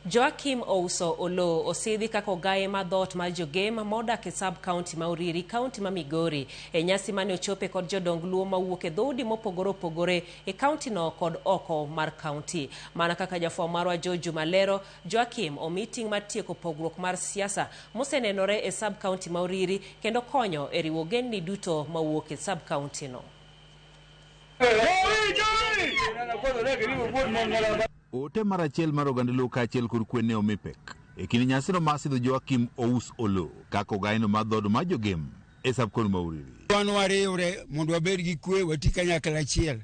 Joakim Ouso Olo osidhi kako gaye madhot mar jogem modak e sub-county ma Uriri, county ma Migori, e nyasi mane ochope kod jodong luo mawuok e dhoudi mopogore opogore e county no kod oko mar county. Mana kaka jafwambo marwa Joju Malero, Joakim o meeting mar tieko pogruok mar siasa mosenenore e sub-county ma Uriri kendo konyo e riwo ogendni duto mawuok e sub-county no. Ote mar achiel mar oganda luo kaachiel kod kwene omipek e kinde nyasino masidho Joakim Ouso Olo kako gaino mar dhood ma jogem e sub-county ma Uriri. Wan wariwre mondo wabed gi kwe wati kanyakla achiel.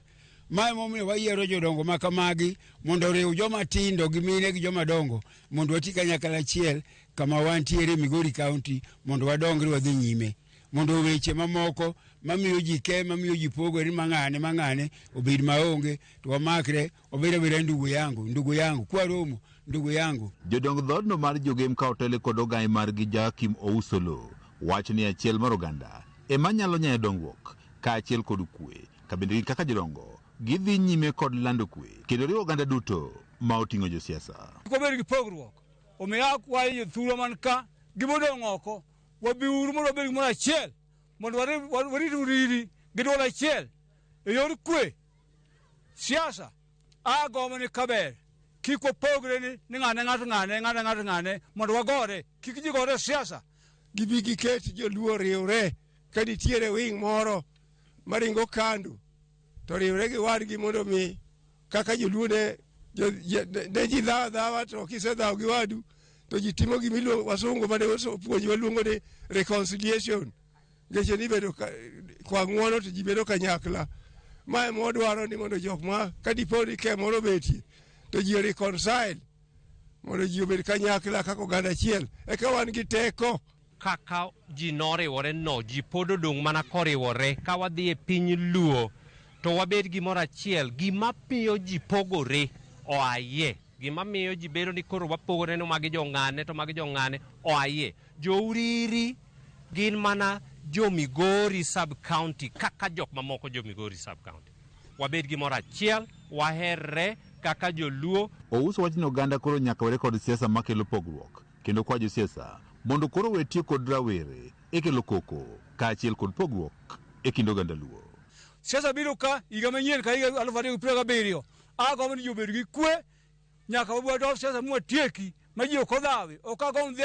Mae momiyo wayiero jodongo ma kamagi mondo oriw joma tindo gi mine gi joma dongo mondo wati kanyakla achiel kama wantiere Migori County mondo wadongre wadhi nyime. Mondo weche mamoko mamiyo ji ke mamiyo ji pogore mang'ane obed maonge to wamakre obed ndugu yangu kwa romo ndugu yangu. Jodong dhoodno mar jogem ka otele kod ogai margi Joakim Ouso Olo wach ni achiel mar oganda ema nyalo nyayo dongruok kaachiel kod kwe kabende kaka jodongo gidhi nyime kod lando kwe kendo riwo oganda duto ma oting'o josiasa. Kobed gi pogruok omiya kwayo thuolo man ka gimodong' oko wabiuru mondo wabed gimoro achiel mondo warit Uriri gi duol achiel e yor kwe. Siasa agombo ni kaber kik wapogre ni ng'ane mondo wagore kik ji gore siasa. Gibi giket joluo riwre ka nitiere wing moro maringo kandu to riwre gi wadgi mondo mi kaka joluo ne ji dhawa to kisedhawo gi wadu to ji timo gimiluongo wasungu mane puonjo waluongo ni reconciliation. Geche ni bedo kwa ng'uono to ji bedo kanyakla. Mae modwaro ni mondo jok ma kadipo ni ke moro betie to ji reconcile mondo ji obed kanyakla kaka oganda achiel eka wan gi teko. Kaka ji noriwore no ji pod odong' mana koriwore ka wadhi e piny luo to wabed gimoro achiel gima miyo ji pogore oaye. Gima miyo ji bedo ni koro wapogore no magi jong'ane to magi jong'ane oaye. Jo Uriri gin mana jo Migori sub-county kaka jok mamoko jo Migori sub-county. Wabed gimoro achiel, waherre kaka joluo. Ouso wach ni oganda koro nyaka were kod siasa makelo pogruok kendo kwa josiasa mondo koro wetie kod rawere e kelo koko kaachiel kod pogruok e kind oganda luo. Siasa biro ka higa manyien ka higa 2027 agombo ni ji obed gi kwe nyaka wabwadol siasa mwatieki ma ji ok odhawi ok agombo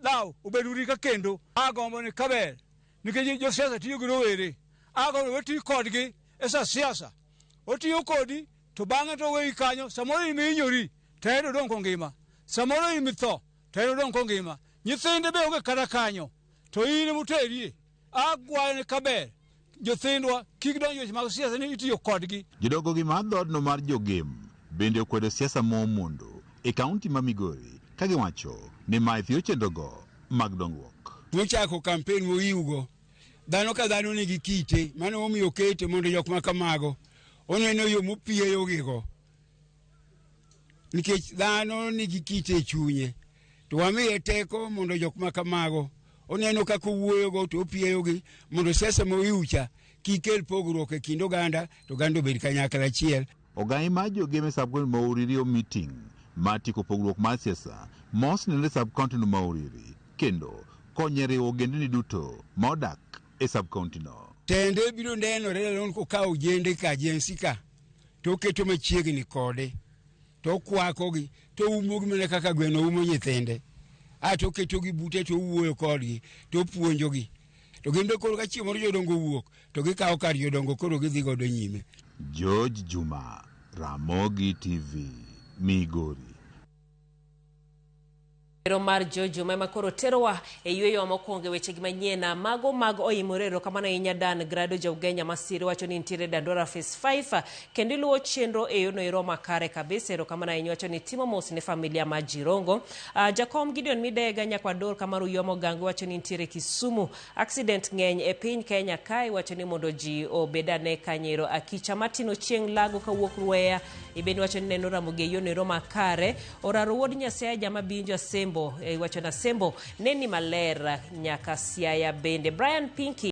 dhaw obed Uriri ka kendo agombo ni kaber nikech jo siasa tiyo gi rowere agombo wati kodgi e sa siasa otiyo kodi to bang'e to weyi kanyo samoro iminyori to dong' kongima samoro imitho to dong' kongima nyithinde be onge kata kanyo to in muterie agwayo ni kaber jothindwa kik donj weche mag siasa ni itiyo kodgi. Jodongo gi mar dhoodno mar jogem bende okwedo siasa momondo e kaunti ma Migori ka giwacho ni mae thiyo chenrogo mag dongruok. Nochako kampen moiwgo dhano ka dhano nigi kite mano momiyo kete mondo jok ma kamago oneno yo mopieyo gigo nikech dhano nigi kite e chunye to wamiye teko mondo jok ma kamago oneno kaka wuoyogo to opieyogi mondo siasa moiwcha kikel pogruok e kind oganda to oganda obed kanyakla achiel. Ogai ma jogem e sub-county ma Uriri meeting ma tieko pogruok mar siasa mos nene sub-county no ma Uriri kendo konyo riwo ogendni duto ma odak e sub-county no. Tende biro nenore lon kokawo jende ka ajensi ka to keto machiegni kode to kwakogi to umogi mana kaka gweno umo nyithinde to ketogi bute to wuoyo kodgi to puonjogi to ginde koro ka chiemo jodongo wuok to gikawo kar jodongo koro gidhi godo nyime. George Juma, Ramogi TV, Migori. Ero mar Jojo ma koro terowa e yweyo mokwongo weche gi manyien mag oimorero kamano inya Dan Grado Jaugenya Masiri wacho ni ntiere Dandora Phase 5 kendo luwo chenro e yono ero makare kabisa. Ero kamano wacho ni timo mos ne familia ma Jirongo. Jakom Gideon Midega Nyakwador Kamaru Yomo Gangu wacho ni ntiere Kisumu accident ng'eny e piny Kenya kae wacho ni mondo ji obedane kanyero akicha matino chieng' lago kawuok Rueya ibeni wacho ni neno Ramogi yono ero makare oraro wuod Nyasaye jama binjo Sembo wacho na Sembo neni maler nyaka Siaya bende. Brian Pinky